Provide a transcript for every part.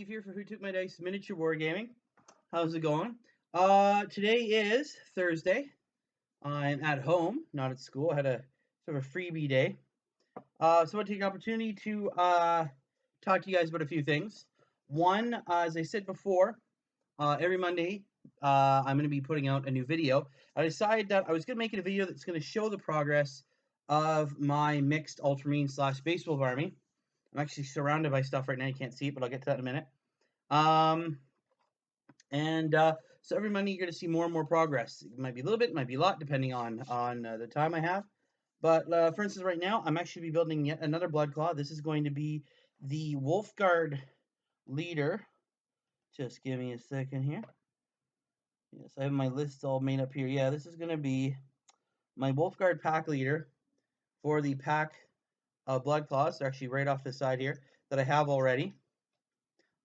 Steve here for Who Took My Dice Miniature Wargaming. How's it going? Today is Thursday. I'm at home, not at school. I had a sort of a freebie day. So I want to take the opportunity to talk to you guys about a few things. One, as I said before, every Monday I'm going to be putting out a new video. I decided that I was going to make it a video that's going to show the progress of my mixed Ultramarine / Base Wolf army. I'm actually surrounded by stuff right now. You can't see it, but I'll get to that in a minute. So every Monday you're going to see more and more progress. It might be a little bit, it might be a lot, depending on the time I have. But for instance, right now I'm actually building yet another Blood Claw. This is going to be the Wolf Guard leader. Just give me a second here. Yes, I have my list all made up here. Yeah, this is going to be my Wolf Guard pack leader for the pack of Blood Claws. They're actually right off the side here that I have already.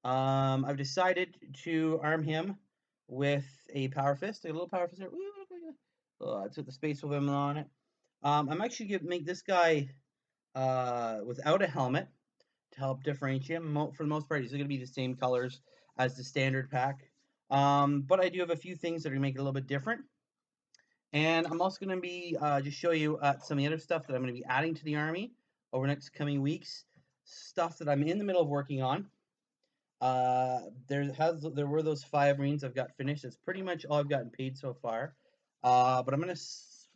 I've decided to arm him with a Power Fist, a little Power Fist here. It's with the Space Wolf emblem on it. I'm actually going to make this guy without a helmet to help differentiate him. For the most part, he's going to be the same colors as the standard pack. But I do have a few things that are going to make it a little bit different. And I'm also going to be just show you some of the other stuff that I'm going to be adding to the army over the next coming weeks. Stuff that I'm in the middle of working on. There were those 5 Marines I've got finished. That's pretty much all I've gotten paid so far. But I'm going to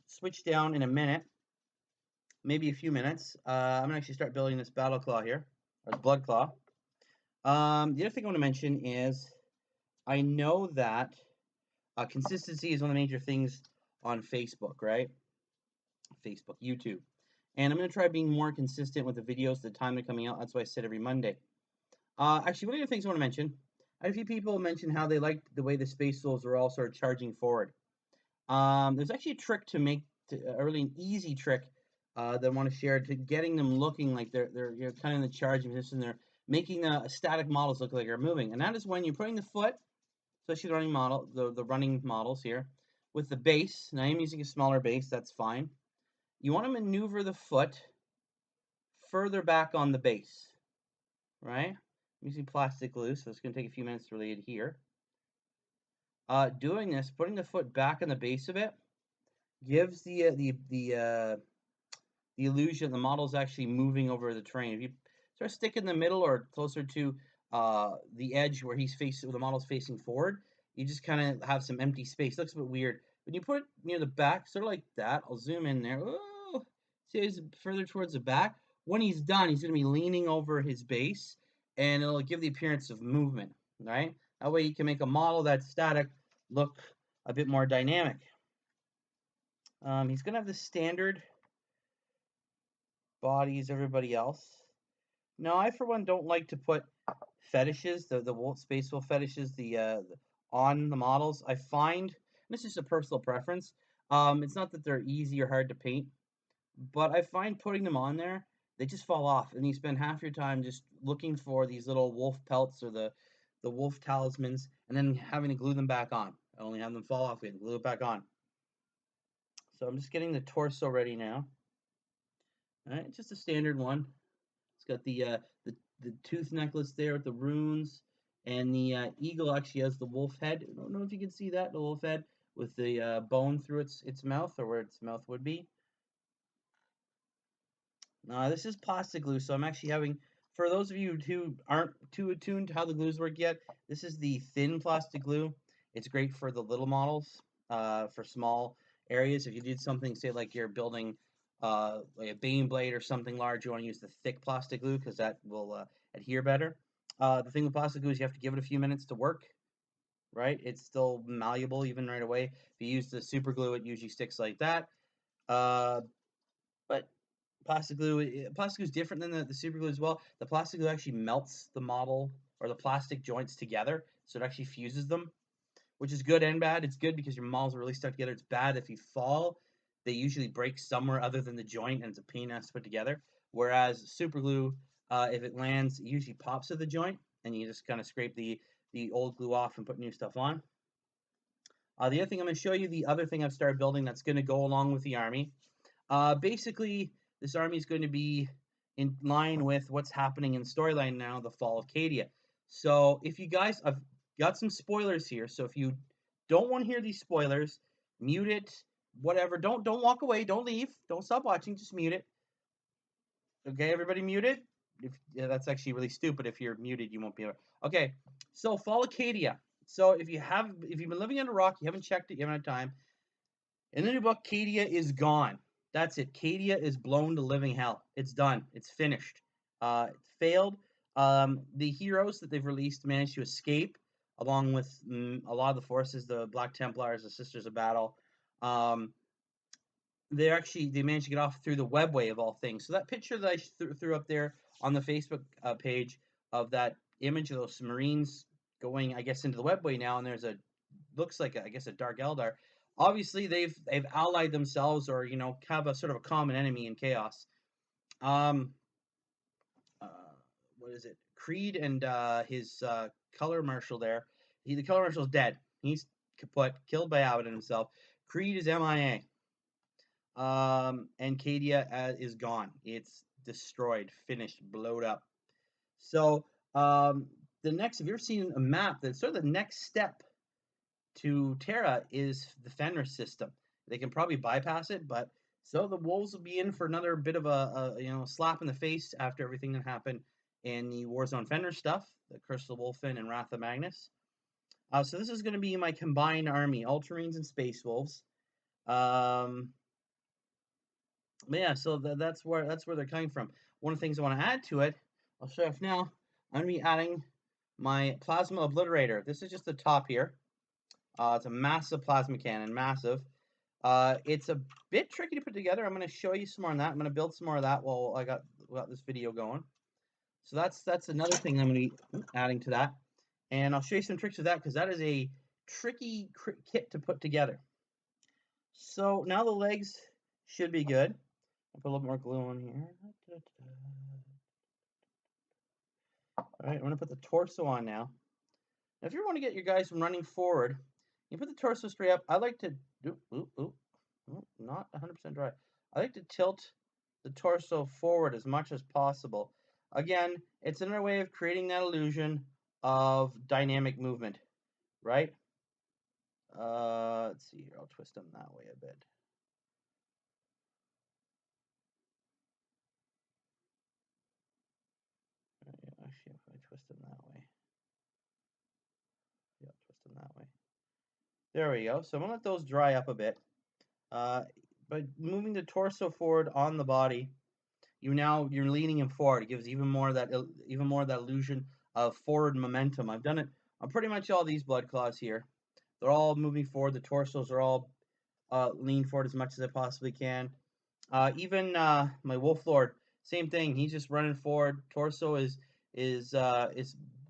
switch down in a minute, maybe a few minutes. I'm going to actually start building this Battle Claw here, or Blood Claw. The other thing I want to mention is I know that consistency is one of the major things on Facebook, right? Facebook, YouTube. And I'm going to try being more consistent with the videos, the time they're coming out. That's why I said every Monday. Actually, one of the things I want to mention, I had a few people mention how they liked the way the Space Wolves are all sort of charging forward. There's actually a trick to make, a really easy trick that I want to share to getting them looking like they're kind of in the charging position. They're making static models look like they're moving, and that is when you're putting the foot, especially the running model, the running models here, with the base. Now I'm using a smaller base. That's fine. You want to maneuver the foot further back on the base, right? I'm using plastic glue, so it's going to take a few minutes to really adhere. Doing this, putting the foot back on the base of it, gives the illusion the model's actually moving over the terrain. If you sort of stick in the middle or closer to the edge where the model's facing forward, you just kind of have some empty space. It looks a bit weird. When you put it near the back, sort of like that, I'll zoom in there. Oh, see, he's further towards the back. When he's done, he's going to be leaning over his base, and it'll give the appearance of movement, right? That way you can make a model that's static look a bit more dynamic. He's going to have the standard body as everybody else. Now, I, for one, don't like to put fetishes, the Space Wolf fetishes, on the models. I find, this is a personal preference, it's not that they're easy or hard to paint, but I find putting them on there, they just fall off, and you spend half your time just looking for these little wolf pelts or the wolf talismans, and then having to glue them back on. I only have them fall off and glue it back on. So I'm just getting the torso ready now. All right, just a standard one. It's got the tooth necklace there with the runes, and the eagle actually has the wolf head. I don't know if you can see that, the wolf head with the bone through its mouth, or where its mouth would be. This is plastic glue, so I'm actually having, for those of you who aren't too attuned to how the glues work yet, this is the thin plastic glue. It's great for the little models, for small areas. If you did something, say like you're building like a Bane blade or something large, you want to use the thick plastic glue because that will adhere better. The thing with plastic glue is you have to give it a few minutes to work, right? It's still malleable even right away. If you use the super glue, it usually sticks like that. But plastic glue is different than the super glue as well. The plastic glue actually melts the model or the plastic joints together, so it actually fuses them, which is good and bad. It's good because your models are really stuck together. It's bad if you fall. They usually break somewhere other than the joint, and it's a pain in the ass to put together. Whereas super glue, if it lands, it usually pops at the joint, and you just kind of scrape the old glue off and put new stuff on. The other thing I'm going to show you, the other thing I've started building that's going to go along with the army. Basically, this army is going to be in line with what's happening in storyline now, the Fall of Cadia. So if you guys, I've got some spoilers here. So if you don't want to hear these spoilers, mute it. Whatever. Don't walk away. Don't leave. Don't stop watching. Just mute it. Okay, everybody muted. Yeah, that's actually really stupid. If you're muted, you won't be able. Okay, so Fall of Cadia. So if you've been living under a rock, you haven't checked it, you haven't had time. In the new book, Cadia is gone. That's it. Cadia is blown to living hell. It's done. It's finished. It failed. The heroes that they've released managed to escape, along with a lot of the forces, the Black Templars, the Sisters of Battle. Um, they managed to get off through the webway of all things. So that picture that I threw up there on the Facebook page of that image of those Marines going, I guess, into the webway now, and there's looks like I guess a Dark Eldar. Obviously, they've allied themselves, or have a sort of a common enemy in Chaos. Um, uh, what is it? Creed and his color marshal there. The color marshal's dead. He's killed by Abaddon himself. Creed is MIA. And Cadia is gone. It's destroyed, finished, blowed up. So the next, if you've ever seen a map, that's sort of the next step to Terra is the Fenris system. They can probably bypass it, but so the Wolves will be in for another bit of a slap in the face after everything that happened in the Warzone Fenris stuff, the Curse of the Wolfen and Wrath of Magnus. So this is going to be my combined army, Ultramarines and Space Wolves. But yeah, so that's where they're coming from. One of the things I want to add to it, I'll show you now. I'm going to be adding my plasma obliterator. This is just the top here. It's a massive plasma cannon, massive. It's a bit tricky to put together. I'm going to show you some more on that. I'm going to build some more of that while I got this video going. So that's another thing I'm going to be adding to that, and I'll show you some tricks with that because that is a tricky kit to put together. So now the legs should be good. I'll put a little more glue on here. All right, I'm going to put the torso on now. Now, if you want to get your guys running forward, you put the torso straight up. I like to not 100% dry. I like to tilt the torso forward as much as possible. Again, it's another way of creating that illusion of dynamic movement, right? Let's see here. I'll twist them that way a bit. Actually, if I twist them that way. Yeah, twist them that way. There we go. So I'm gonna let those dry up a bit. By moving the torso forward on the body, you're leaning him forward. It gives even more of that illusion of forward momentum. I've done it on pretty much all these blood claws here. They're all moving forward. The torsos are all lean forward as much as I possibly can. Even my Wolf Lord, same thing. He's just running forward. Torso is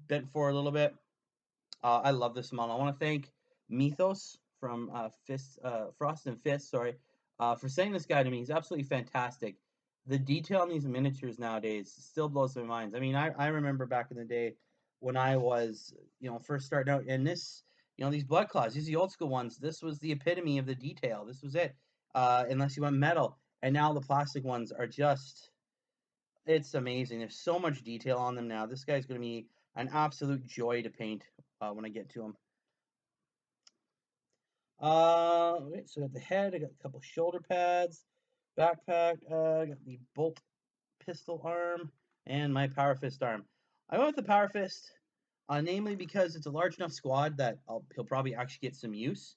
bent forward a little bit. I love this model. I want to thank Mythos from Frost and Fist, for sending this guy to me. He's absolutely fantastic. The detail in these miniatures nowadays still blows my mind. I mean, I remember back in the day when I was, first starting out, and this, these blood claws, these are the old school ones. This was the epitome of the detail. This was it, unless you went metal. And now the plastic ones are just, it's amazing. There's so much detail on them now. This guy's going to be an absolute joy to paint when I get to him. Right, so I got the head, I got a couple shoulder pads, backpack, I got the bolt pistol arm, and my power fist arm. I went with the power fist, namely because it's a large enough squad that he'll probably actually get some use,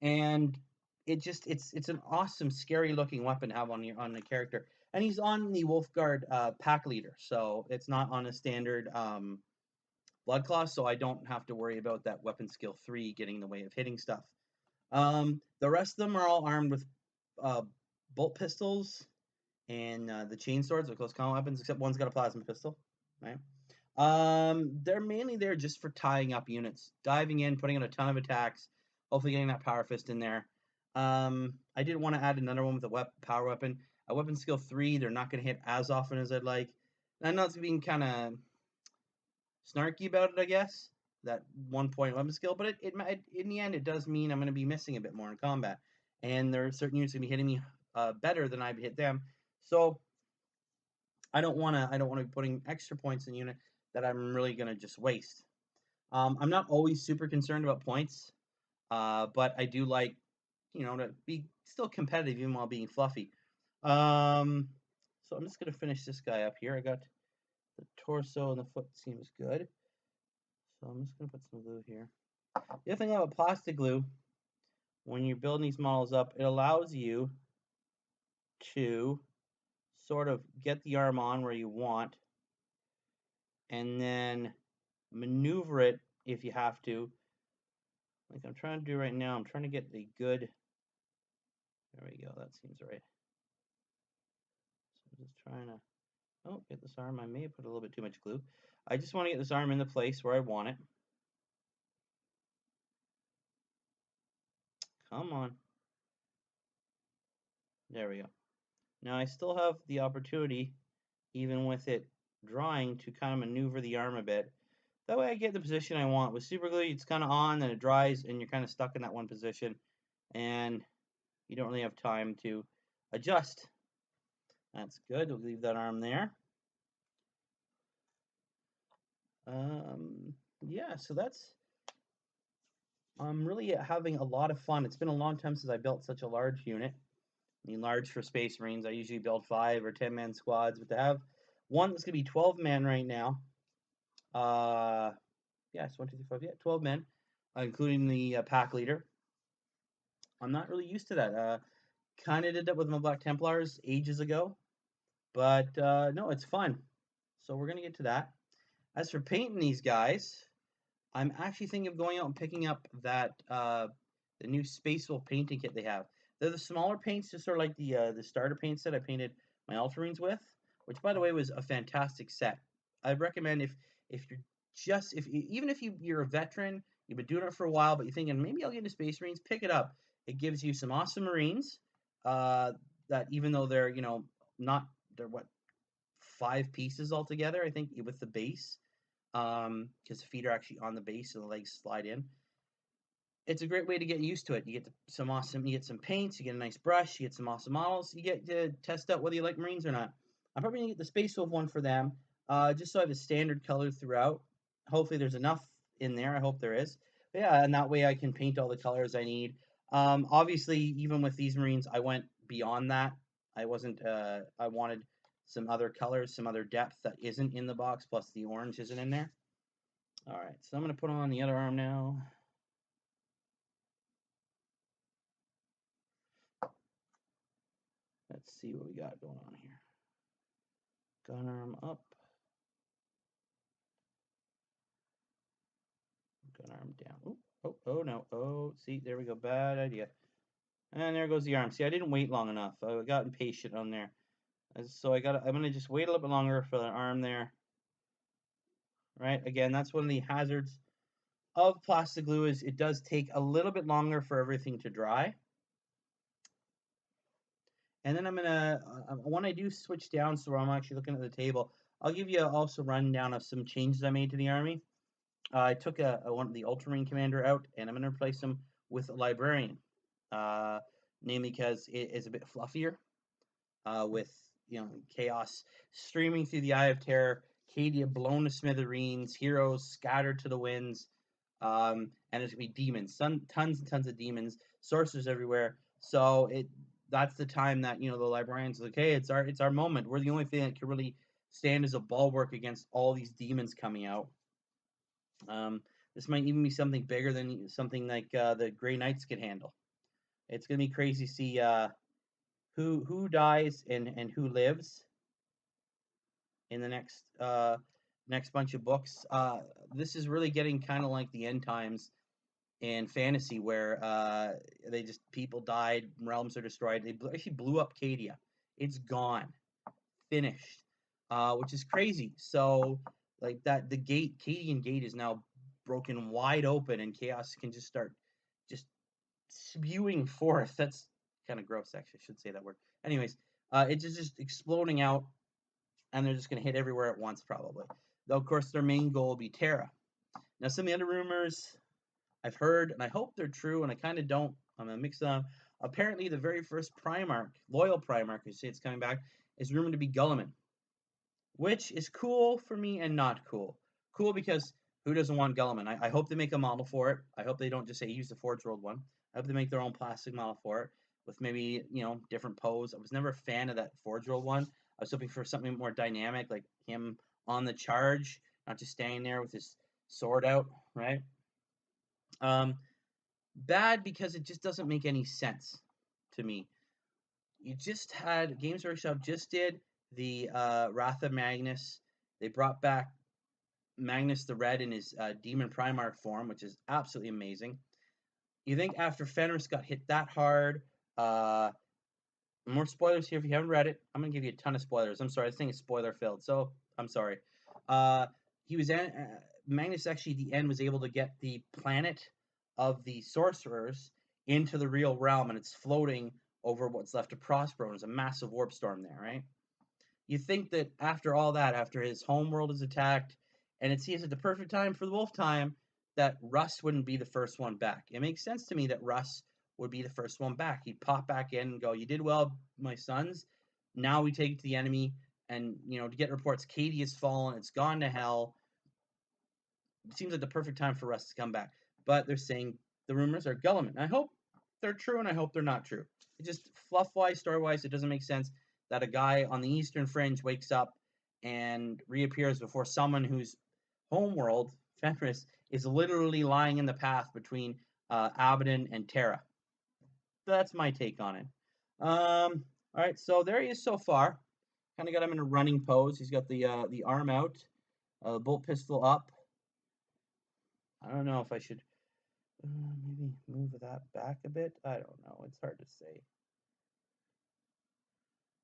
and it's an awesome, scary looking weapon to have on the character. And he's on the Wolfguard pack leader, so it's not on a standard blood claw, so I don't have to worry about that weapon skill 3 getting in the way of hitting stuff. The rest of them are all armed with bolt pistols and the chain swords, or close combat weapons, except one's got a plasma pistol. Right? They're mainly there just for tying up units, diving in, putting in a ton of attacks, hopefully getting that power fist in there. I did want to add another one with a power weapon. A weapon skill 3, they're not going to hit as often as I'd like. I know it's being kind of snarky about it, I guess, that 1 point weapon skill, but it in the end it does mean I'm going to be missing a bit more in combat, and there are certain units going to be hitting me better than I've hit them, so I don't want to be putting extra points in a unit that I'm really going to just waste. I'm not always super concerned about points, but I do like, to be still competitive even while being fluffy. So I'm just going to finish this guy up here. I got the torso and the foot seems good. So I'm just going to put some glue here. The other thing about plastic glue, when you're building these models up, it allows you to sort of get the arm on where you want and then maneuver it if you have to. Like I'm trying to do right now, I'm trying to get a good, there we go, that seems right. So I'm just trying to, get this arm. I may have put a little bit too much glue. I just want to get this arm in the place where I want it. Come on. There we go. Now I still have the opportunity, even with it drying, to kind of maneuver the arm a bit. That way I get the position I want. With super glue, it's kind of on, then it dries, and you're kind of stuck in that one position, and you don't really have time to adjust. That's good. We'll leave that arm there. Yeah, so I'm really having a lot of fun. It's been a long time since I built such a large unit. I mean, large for Space Marines. I usually build 5 or 10-man squads, but to have one that's going to be 12 men right now, yeah, it's 1, 2, 3, 4, yeah, 12 men, including the pack leader. I'm not really used to that. Kind of did that with my Black Templars ages ago, but no, it's fun. So we're going to get to that. As for painting these guys, I'm actually thinking of going out and picking up that the new Space Wolf painting kit they have. They're the smaller paints, just sort of like the starter paints that I painted my Ultramarines with, which by the way was a fantastic set. I'd recommend if you're even if you're a veteran, you've been doing it for a while, but you're thinking maybe I'll get into Space Marines, pick it up. It gives you some awesome Marines that even though they're not they're what 5 pieces altogether, I think, with the base, because the feet are actually on the base and the legs slide in. It's a great way to get used to it. You get you get some paints, you get a nice brush, you get some awesome models, you get to test out whether you like Marines or not. I'm probably gonna get the Space Wolf one for them, just so I have a standard color throughout. Hopefully there's enough in there. I hope there is. But yeah, and that way I can paint all the colors I need. Obviously, even with these Marines, I went beyond that. I wasn't. I wanted some other colors, some other depth that isn't in the box. Plus the orange isn't in there. All right, so I'm gonna put on the other arm now. Let's see what we got going on here. Gun arm up. Gun arm down. Oh no. Oh, see, there we go. Bad idea. And there goes the arm. See, I didn't wait long enough. I got impatient on there. So I'm gonna just wait a little bit longer for the arm there. Right? Again, that's one of the hazards of plastic glue is it does take a little bit longer for everything to dry. And then I'm gonna, when I do switch down, so I'm actually looking at the table, I'll give you also a rundown of some changes I made to the army. I took one of the Ultramarine commander out, and I'm gonna replace him with a librarian, namely because it is a bit fluffier, with chaos streaming through the Eye of Terror, Cadia blown to smithereens, heroes scattered to the winds, and there's gonna be demons, tons and tons of demons, sorcerers everywhere. So that's the time that the librarians like, hey, it's our moment. We're the only thing that can really stand as a bulwark against all these demons coming out. This might even be something bigger than something like the Grey Knights can handle. It's gonna be crazy to see who dies and who lives in the next bunch of books. This is really getting kind of like the end times in fantasy, where people died, realms are destroyed. They actually blew up Cadia. It's gone, finished, which is crazy. So like that, the Cadian gate is now broken wide open, and chaos can just start just spewing forth. That's kind of gross, actually. I should say that word. Anyways, it's just exploding out, and they're just going to hit everywhere at once, probably. Though, of course, their main goal will be Terra. Now, some of the other rumors I've heard, and I hope they're true, and I kind of don't. I'm going to mix them. Apparently, the very first Primarch, loyal Primarch, who say it's coming back, is rumored to be Guiliiman, which is cool for me and not cool. Cool because Who doesn't want Guiliiman? I hope they make a model for it. I hope they don't just say use the Forge World one. I hope they make their own plastic model for it with maybe, you know, different pose. I was never a fan of that Forge World one. I was hoping for something more dynamic, like him on the charge, not just standing there with his sword out, right? Bad because it just doesn't make any sense to me. You just had Games Workshop just did the Wrath of Magnus. They brought back Magnus the Red in his Demon Primarch form, which is absolutely amazing. You think after Fenris got hit that hard, more spoilers here if you haven't read it. I'm gonna give you a ton of spoilers. I'm sorry, this thing is spoiler filled, so I'm sorry. He was Magnus actually at the end was able to get the planet of the sorcerers into the real realm, and it's floating over what's left of Prospero. There's a massive warp storm there, right? You think that after all that, after his home world is attacked, and it seems at the perfect time for the Wolf time, that Russ wouldn't be the first one back. It makes sense to me that Russ would be the first one back. He'd pop back in and go, "You did well, my sons. Now we take it to the enemy." And, you know, to get reports, Cadia has fallen. It's gone to hell. It seems like the perfect time for Russ to come back. But they're saying the rumors are Guiliiman. I hope they're true, and I hope they're not true. It just fluff-wise, story-wise, it doesn't make sense that a guy on the Eastern Fringe wakes up and reappears before someone whose homeworld, Fenris, is literally lying in the path between Abaddon and Terra. That's my take on it. All right, so there he is so far. Kind of got him in a running pose. He's got the arm out, bolt pistol up. I don't know if I should maybe move that back a bit. I don't know. It's hard to say.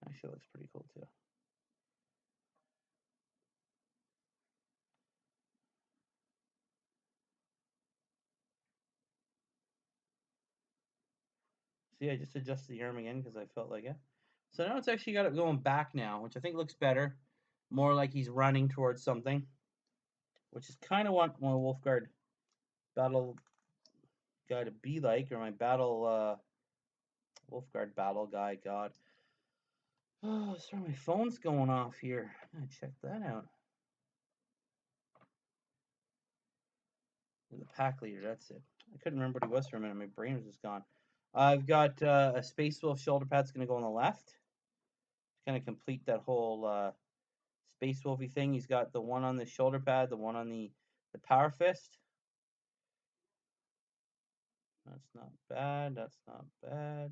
Actually, looks pretty cool too. See, I just adjusted the arm again because I felt like it. So now it's actually got it going back now, which I think looks better. More like he's running towards something, which is kind of what my Wolfguard battle guy to be like, or my battle Wolfguard battle guy. God, oh, sorry, my phone's going off here. I gotta check that out. The pack leader, that's it. I couldn't remember what he was for a minute. My brain was just gone. I've got a Space Wolf shoulder pad's going to go on the left. To kind of complete that whole Space Wolfy thing. He's got the one on the shoulder pad, the one on the Power Fist. That's not bad. That's not bad.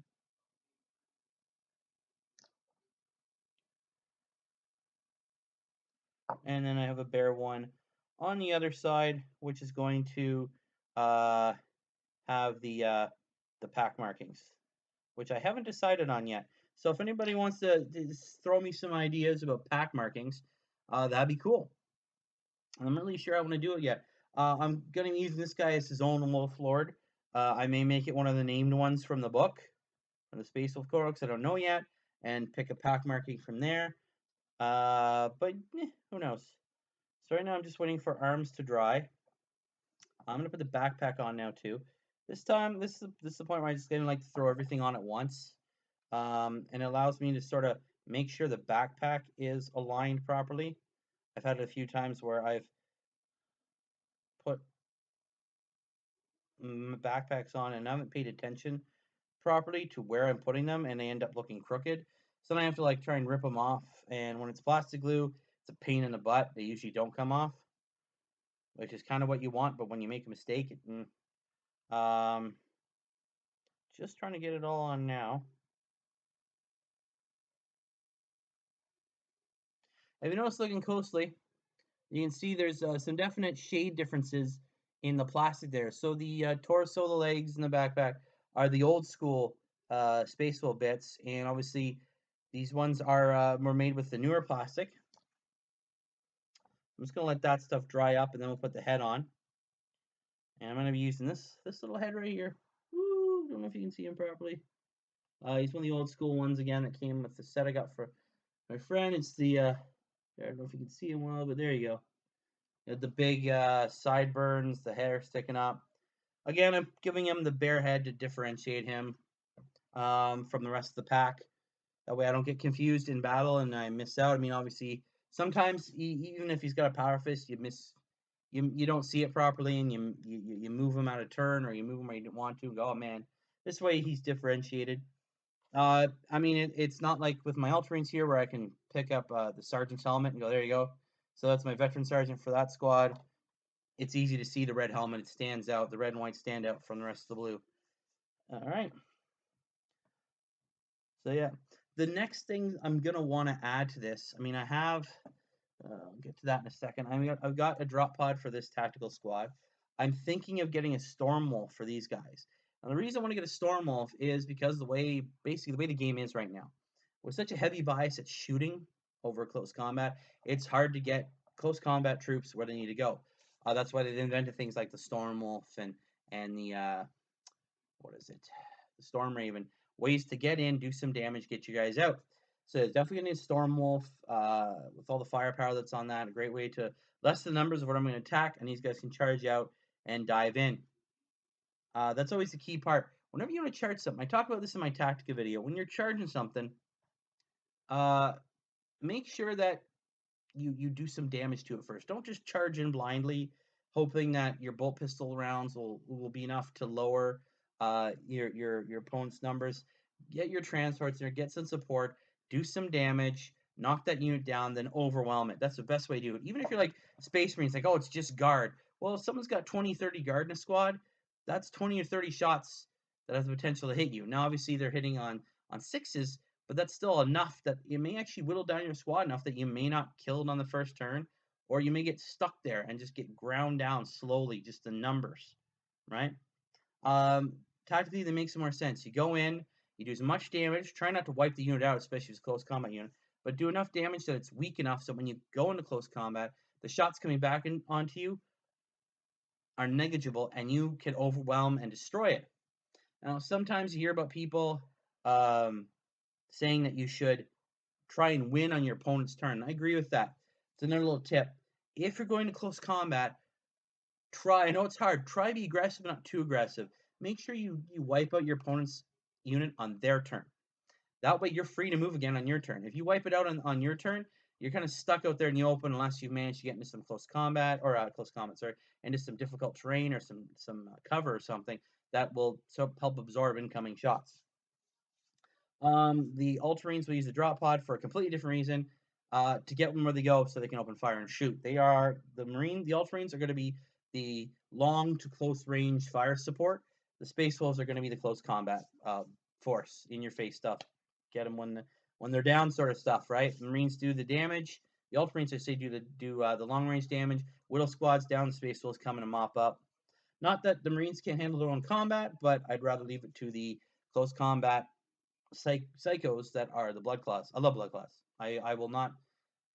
And then I have a bear one on the other side, which is going to have the pack markings, which I haven't decided on yet. So if anybody wants to throw me some ideas about pack markings, that'd be cool. I'm not really sure I want to do it yet. I'm going to use this guy as his own Wolf Lord. I may make it one of the named ones from the book, from the Space Wolf Codex. I don't know yet, and pick a pack marking from there. But who knows? So right now I'm just waiting for arms to dry. I'm gonna put the backpack on now too. This time, this is the point where I just didn't like to throw everything on at once, and it allows me to sort of make sure the backpack is aligned properly. I've had it a few times where I've put backpacks on and I haven't paid attention properly to where I'm putting them, and they end up looking crooked. So then I have to like try and rip them off. And when it's plastic glue, it's a pain in the butt. They usually don't come off, which is kind of what you want. But when you make a mistake, just trying to get it all on now. If you notice looking closely, you can see there's some definite shade differences in the plastic there. So the torso, the legs, and the backpack are the old school Space Wolf bits, and obviously these ones are more made with the newer plastic. I'm just gonna let that stuff dry up, and then we'll put the head on. And I'm gonna be using this little head right here. Woo! Don't know if you can see him properly. He's one of the old school ones again that came with the set I got for my friend. It's the I don't know if you can see him well, but there you go. You have the big sideburns, the hair sticking up. Again, I'm giving him the bare head to differentiate him from the rest of the pack. That way I don't get confused in battle and I miss out. I mean, obviously, sometimes even if he's got a power fist, you miss you don't see it properly, and you move him out of turn, or you move him where you didn't want to, and go, oh man, this way he's differentiated. I mean, it's not like with my Ultramarines here where I can pick up the sergeant's helmet and go, there you go. So that's my veteran sergeant for that squad. It's easy to see the red helmet. It stands out. The red and white stand out from the rest of the blue. All right. So yeah, the next thing I'm gonna want to add to this. I mean, I have. I'll get to that in a second. I've got a drop pod for this tactical squad. I'm thinking of getting a storm wolf for these guys. And the reason I want to get a storm wolf is because basically the way the game is right now, with such a heavy bias at shooting over close combat, it's hard to get close combat troops where they need to go. That's why they invented things like the storm wolf and the what is it, the storm raven, ways to get in, do some damage, get you guys out. So it's definitely going to need Storm Wolf with all the firepower that's on that. A great way to lessen the numbers of what I'm going to attack, and these guys can charge out and dive in. That's always the key part. Whenever you want to charge something, I talk about this in my Tactica video. When you're charging something, make sure that you do some damage to it first. Don't just charge in blindly, hoping that your bolt pistol rounds will be enough to lower your opponent's numbers. Get your transports there, get some support, do some damage, knock that unit down, then overwhelm it. That's the best way to do it. Even if you're like Space Marines, like, oh, it's just guard. Well, if someone's got 20, 30 guard in a squad, that's 20 or 30 shots that have the potential to hit you. Now, obviously, they're hitting on sixes, but that's still enough that you may actually whittle down your squad enough that you may not kill it on the first turn, or you may get stuck there and just get ground down slowly, just the numbers, right? Tactically, they make some more sense. You go in, you do as much damage, try not to wipe the unit out, especially if it's a close combat unit, but do enough damage that it's weak enough so when you go into close combat, the shots coming back onto you are negligible and you can overwhelm and destroy it. Now, sometimes you hear about people saying that you should try and win on your opponent's turn. I agree with that. It's another little tip. If you're going to close combat, I know it's hard, try to be aggressive, not too aggressive. Make sure you wipe out your opponent's unit on their turn. That way you're free to move again on your turn. If you wipe it out on your turn, you're kind of stuck out there in the open unless you've managed to get into some close combat, into some difficult terrain or some cover or something that will help absorb incoming shots. The Ultramarines will use the drop pod for a completely different reason, to get them where they go so they can open fire and shoot. The Ultramarines are going to be the long to close range fire support. The Space Wolves are going to be the close combat force, in your face stuff. Get them when they're down, sort of stuff, right? The Marines do the damage. The Ultramarines, I say, do the long range damage. Whittle squads down, the Space Wolves come in and mop up. Not that the Marines can't handle their own combat, but I'd rather leave it to the close combat psychos that are the Blood Claws. I love Blood Claws. I will not.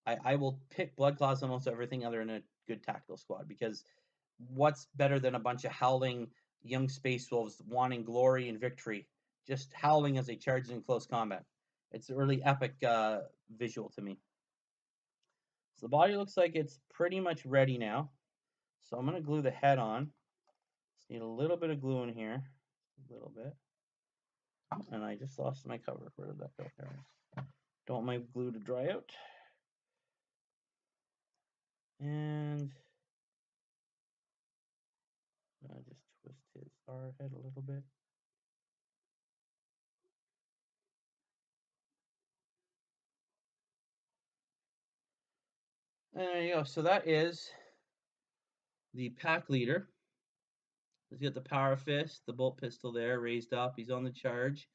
I will pick Blood Claws almost everything other than a good tactical squad, because what's better than a bunch of howling young Space Wolves wanting glory and victory, just howling as they charge in close combat? It's a really epic visual to me. So the body looks like it's pretty much ready now. So I'm going to glue the head on. Just need a little bit of glue in here. A little bit. And I just lost my cover. Where did that go? There it is. Don't want my glue to dry out. And I just twist his R head a little bit. There you go. So that is the pack leader. He's got the power fist, the bolt pistol there raised up. He's on the charge.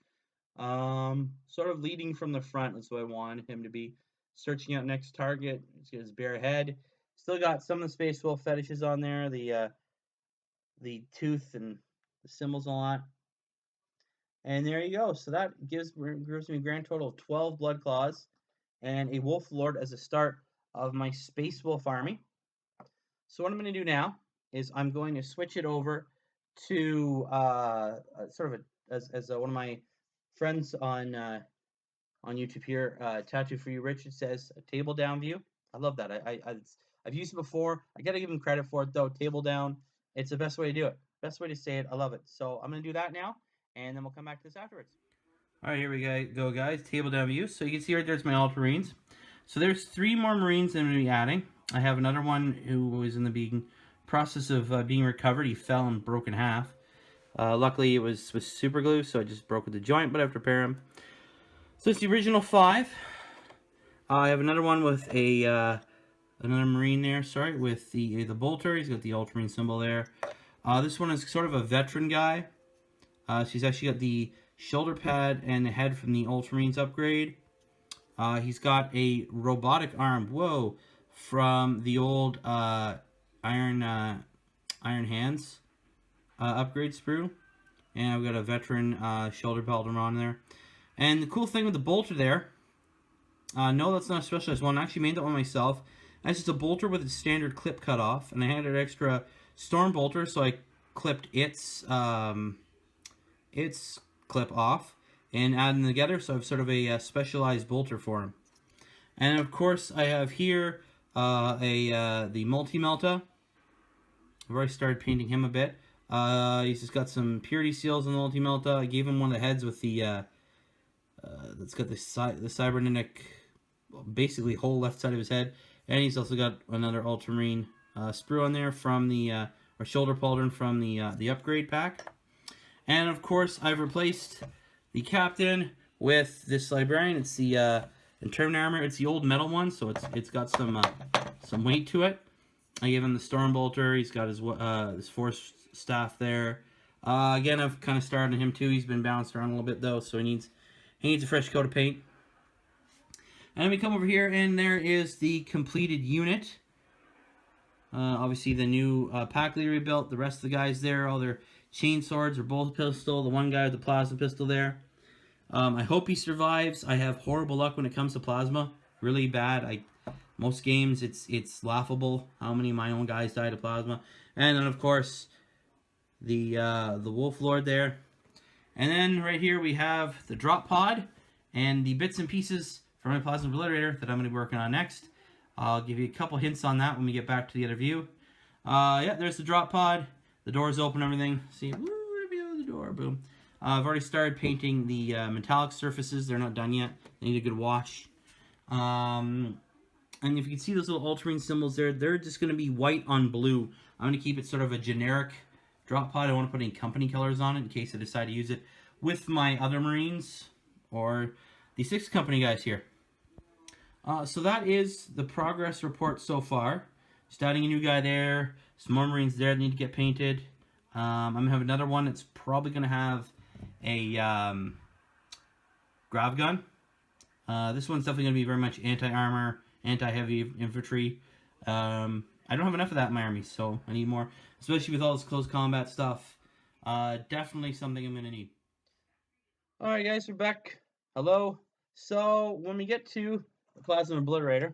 Sort of leading from the front is what I wanted him to be. Searching out next target. He's got his bare head. Still got some of the Space Wolf fetishes on there. The tooth and the symbols a lot. And there you go. So that gives me a grand total of 12 Blood Claws and a Wolf Lord as a start of my Space Wolf army. So what I'm going to do now is I'm going to switch it over to sort of as one of my friends on YouTube here, Tattoo for You Richard says, a table down view. I love that. I've used it before. I got to give him credit for it though. Table down. It's the best way to do it. Best way to say it. I love it. So I'm going to do that now, and then we'll come back to this afterwards. All right, here we go, guys. Table down view. So you can see right there's my Ultramarines. So there's 3 more Marines I'm going to be adding. I have another one who was in the being process of being recovered. He fell and broke in half. Luckily, it was with super glue, so I just broke the joint, but I have to repair him. So it's the original 5. I have another one with another Marine there, sorry, with the bolter. He's got the Ultramarine symbol there. This one is sort of a veteran guy. She's actually got the shoulder pad and the head from the Ultramarines upgrade. He's got a robotic arm, whoa, from the old Iron Hands upgrade sprue. And I've got a veteran shoulder pad on there. And the cool thing with the bolter there, no, that's not a specialized one. I actually made that one myself. That's just a bolter with its standard clip cut off, and I had an extra storm bolter, so I clipped its clip off and added them together. So I have sort of a specialized bolter for him. And of course, I have here the multi-melta. I've already started painting him a bit. He's just got some purity seals on the multi-melta. I gave him one of the heads with the that's got the cybernetic, basically whole left side of his head, and he's also got another Ultramarine sprue on there from the or shoulder pauldron from the upgrade pack. And of course, I've replaced the captain with this librarian. It's the Intermin armor. It's the old metal one, so it's got some weight to it. I gave him the storm bolter. He's got his force staff there. Again, I've kind of started on him too. He's been bounced around a little bit though, so he needs a fresh coat of paint. And then we come over here, and there is the completed unit. Obviously, the new pack leader we built. The rest of the guys there, all their chain swords or bolt pistol. The one guy with the plasma pistol there. I hope he survives. I have horrible luck when it comes to plasma. Really bad. Most games, it's laughable how many of my own guys died of plasma. And then, of course, the Wolf Lord there. And then right here we have the drop pod and the bits and pieces for my plasma obliterator that I'm going to be working on next. I'll give you a couple hints on that when we get back to the other view. Yeah, there's the drop pod. The door's open, everything. See, woo, reveal the door, boom. I've already started painting the metallic surfaces. They're not done yet. They need a good wash. And if you can see those little Ultramarine symbols there, they're just going to be white on blue. I'm going to keep it sort of a generic drop pod. I don't want to put any company colors on it in case I decide to use it with my other Marines or the 6th company guys here. So that is the progress report so far. Just adding a new guy there. Some more Marines there that need to get painted. I'm going to have another one that's probably going to have a grav gun. This one's definitely going to be very much anti-armor, anti-heavy infantry. I don't have enough of that in my army, so I need more. Especially with all this close combat stuff. Definitely something I'm going to need. Alright guys, we're back. Hello. So, when we get to the plasma obliterator,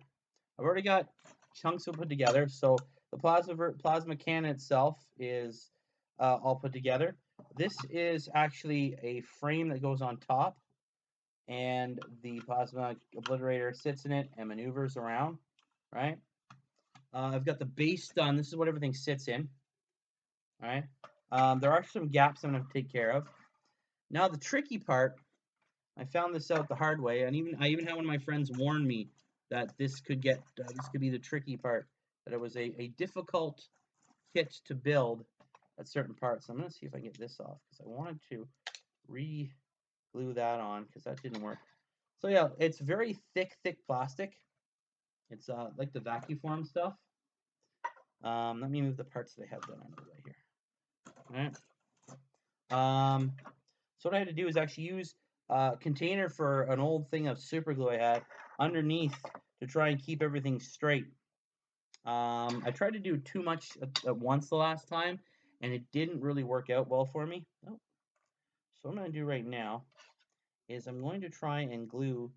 I've already got chunks put together. So, the plasma cannon itself is all put together. This is actually a frame that goes on top, and the plasma obliterator sits in it and maneuvers around, right? I've got the base done. This is what everything sits in, right? There are some gaps I'm going to take care of. Now, the tricky part, I found this out the hard way, and I even had one of my friends warn me that this could be the tricky part, that it was a difficult kit to build at certain parts. I'm going to see if I can get this off, because I wanted to re-glue that on, because that didn't work. So yeah, it's very thick plastic. It's like the vacuum form stuff. Let me move the parts that I have done under right here. All right. So what I had to do is actually use a container for an old thing of super glue I had underneath to try and keep everything straight. I tried to do too much at once the last time, and it didn't really work out well for me. Oh. So what I'm going to do right now is I'm going to try and glue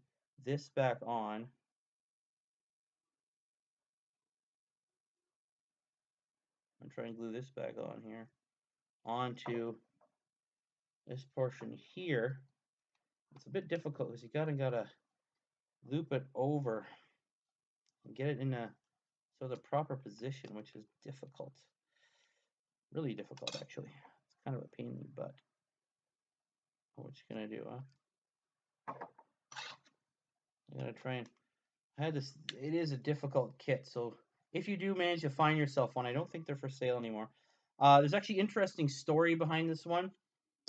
this back on. I'm going to try and glue this back on here onto this portion here. It's a bit difficult because you gotta loop it over and get it in the proper position, which is difficult. Really difficult, actually. It's kind of a pain in the butt. What you gonna do, huh? I gotta try and. I had this. It is a difficult kit, so if you do manage to find yourself one, I don't think they're for sale anymore. There's actually interesting story behind this one.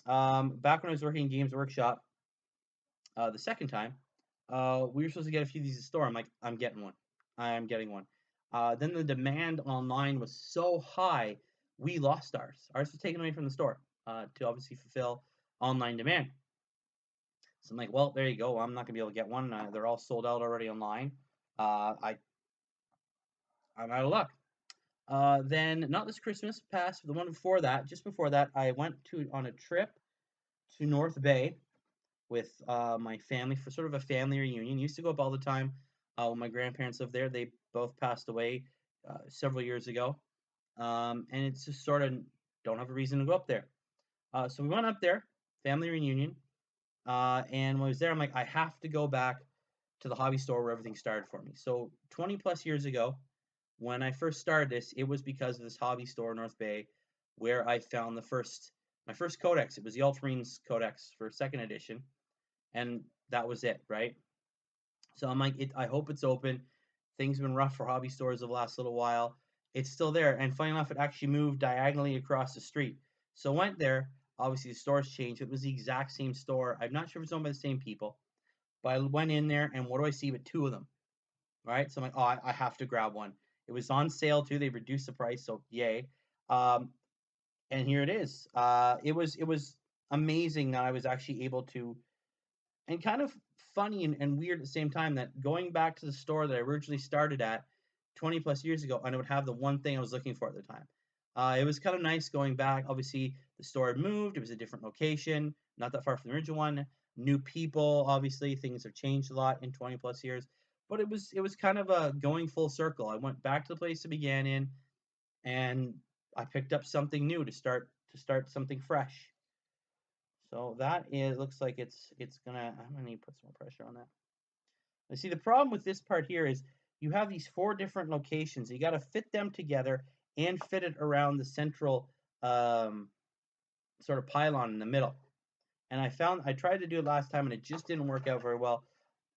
Back when I was working in Games Workshop, the second time, we were supposed to get a few of these at the store. I'm like, I'm getting one. I am getting one. Then the demand online was so high, we lost ours. Ours was taken away from the store to obviously fulfill online demand. So I'm like, well, there you go. I'm not gonna be able to get one. They're all sold out already online. I'm out of luck. Then not this Christmas past, the one before that, just before that, I went to on a trip to North Bay with my family for sort of a family reunion. Used to go up all the time when my grandparents lived there. They both passed away several years ago, and it's just sort of don't have a reason to go up there. So we went up there, family reunion, and when I was there, I'm like, I have to go back to the hobby store where everything started for me. So 20 plus years ago, when I first started this, it was because of this hobby store in North Bay where I found my first codex. It was the Ultramarines codex for second edition, and that was it, right? So I'm like, I hope it's open. Things have been rough for hobby stores the last little while. It's still there, and funny enough, it actually moved diagonally across the street. So I went there. Obviously, the store's changed. It was the exact same store. I'm not sure if it's owned by the same people, but I went in there, and what do I see but two of them, right? So I'm like, oh, I have to grab one. It was on sale too. They reduced the price, so yay. Um, and here it is. It was amazing that I was actually able to, and kind of funny and weird at the same time, that going back to the store that I originally started at 20 plus years ago, and it would have the one thing I was looking for at the time. It was kind of nice going back. Obviously, the store had moved. It was a different location, not that far from the original one. New people, obviously, things have changed a lot in 20 plus years. But it was kind of a going full circle. I went back to the place I began in, and I picked up something new to start something fresh. So that is looks like it's gonna. I'm gonna need to put some more pressure on that. Now, see, the problem with this part here is you have these four different locations. You got to fit them together and fit it around the central um, sort of pylon in the middle. And I tried to do it last time and it just didn't work out very well.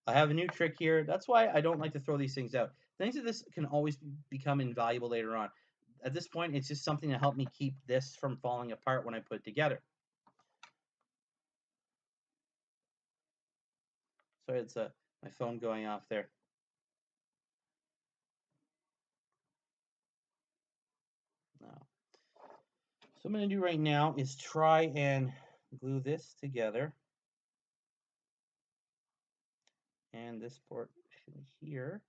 I have a new trick here. That's why I don't like to throw these things out. Things like this can always become invaluable later on. At this point, it's just something to help me keep this from falling apart when I put it together. Sorry, it's my phone going off there. No. So what I'm going to do right now is try and glue this together. And this portion here,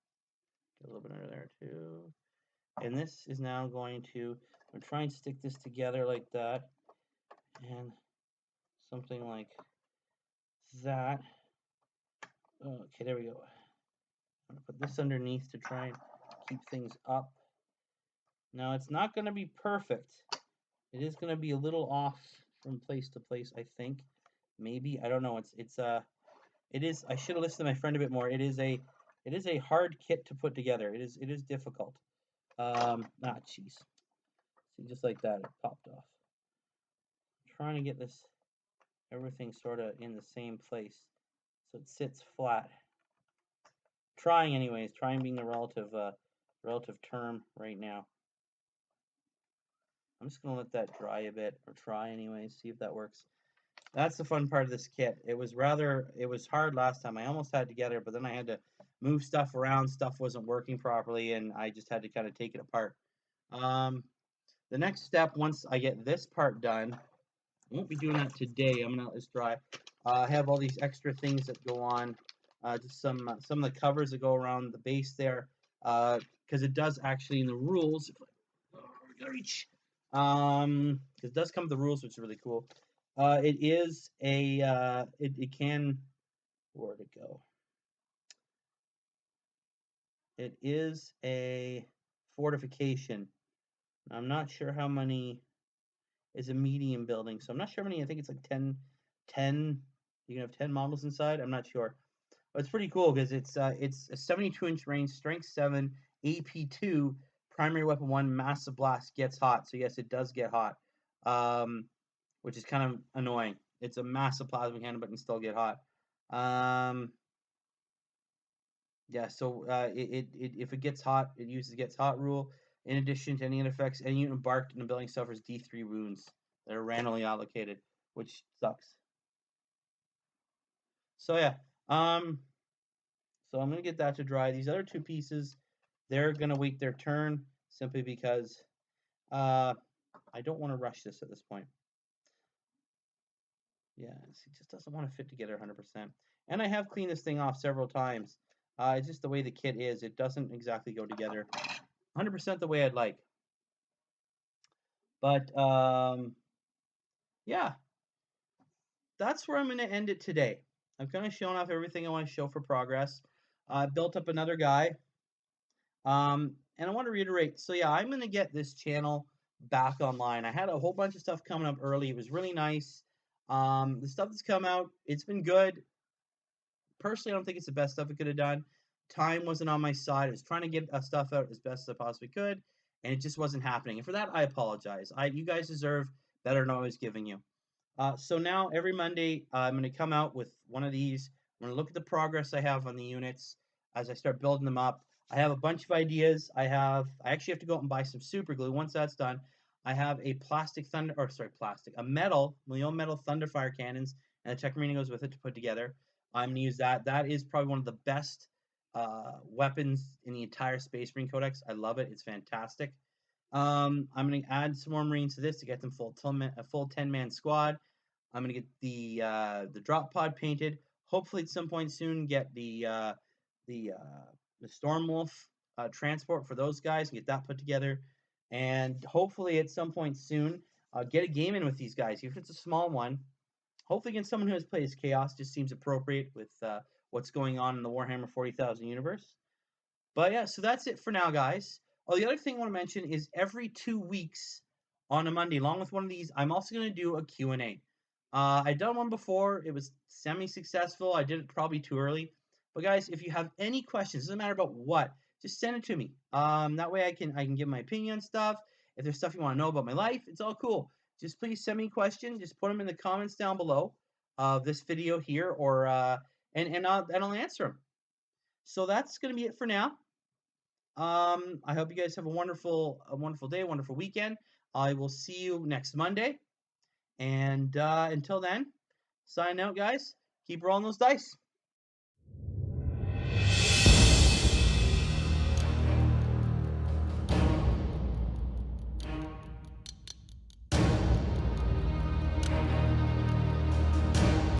get a little bit under there too. And this is now going to, I'm trying to stick this together like that. And something like that. Okay, there we go. I'm going to put this underneath to try and keep things up. Now it's not going to be perfect. It is going to be a little off from place to place, I think. Maybe, I don't know. It is. I should have listened to my friend a bit more. It is a hard kit to put together. It is difficult. Jeez. See, just like that, it popped off. I'm trying to get everything sort of in the same place so it sits flat. Trying anyways. Trying being the relative term right now. I'm just gonna let that dry a bit, or try anyways. See if that works. That's the fun part of this kit. It was hard last time. I almost had it together, but then I had to move stuff around. Stuff wasn't working properly, and I just had to kind of take it apart. The next step, once I get this part done, I won't be doing that today. I'm gonna let this dry. I have all these extra things that go on, just some of the covers that go around the base there, because it does actually in the rules. If I gotta reach, because it does come with the rules, which is really cool. It is it can, where'd it go? It is a fortification. I'm not sure how many is a medium building, so I'm not sure how many. I think it's like 10. You can have 10 models inside. I'm not sure, but it's pretty cool because it's a 72-inch range, strength 7, AP 2, primary weapon 1, massive blast, gets hot. So yes, it does get hot. Which is kind of annoying. It's a massive plasma cannon, but can still get hot. Yeah, so if it gets hot, it uses gets hot rule. In addition to any effects, any unit embarked in the building suffers D3 wounds that are randomly allocated, which sucks. So yeah, um, so I'm gonna get that to dry. These other two pieces, they're gonna wait their turn simply because uh, I don't want to rush this at this point. Yeah, it just doesn't want to fit together 100%. And I have cleaned this thing off several times. It's just the way the kit is. It doesn't exactly go together 100% the way I'd like. But yeah, that's where I'm going to end it today. I've kind of shown off everything I want to show for progress. I built up another guy. And I want to reiterate. So yeah, I'm going to get this channel back online. I had a whole bunch of stuff coming up early. It was really nice. The stuff that's come out, it's been good. Personally, I don't think it's the best stuff it could have done. Time wasn't on my side. I was trying to get stuff out as best as I possibly could, and it just wasn't happening. And for that, I apologize. You guys deserve better than I was giving you. So now every Monday, I'm going to come out with one of these. I'm going to look at the progress I have on the units as I start building them up. I have a bunch of ideas. I actually have to go out and buy some super glue. Once that's done, I have a a metal, my own metal Thunderfire cannons, and a Techmarine goes with it to put together. I'm going to use that. That is probably one of the best weapons in the entire Space Marine Codex. I love it. It's fantastic. I'm going to add some more Marines to this to get them a full 10-man squad. I'm going to get the drop pod painted. Hopefully, at some point soon, get the Storm Wolf transport for those guys and get that put together. And hopefully, at some point soon, get a game in with these guys, even if it's a small one. Hopefully, against someone who has played as Chaos, just seems appropriate with what's going on in the Warhammer 40,000 universe. But yeah, so that's it for now, guys. Oh, the other thing I want to mention is every 2 weeks on a Monday, along with one of these, I'm also going to do a Q&A. I've done one before. It was semi-successful. I did it probably too early. But guys, if you have any questions, doesn't matter about what, just send it to me. That way I can give my opinion on stuff. If there's stuff you want to know about my life, it's all cool. Just please send me questions. Just put them in the comments down below of this video here, or and I'll answer them. So that's going to be it for now. I hope you guys have a wonderful day, wonderful weekend. I will see you next Monday. And until then, sign out, guys. Keep rolling those dice.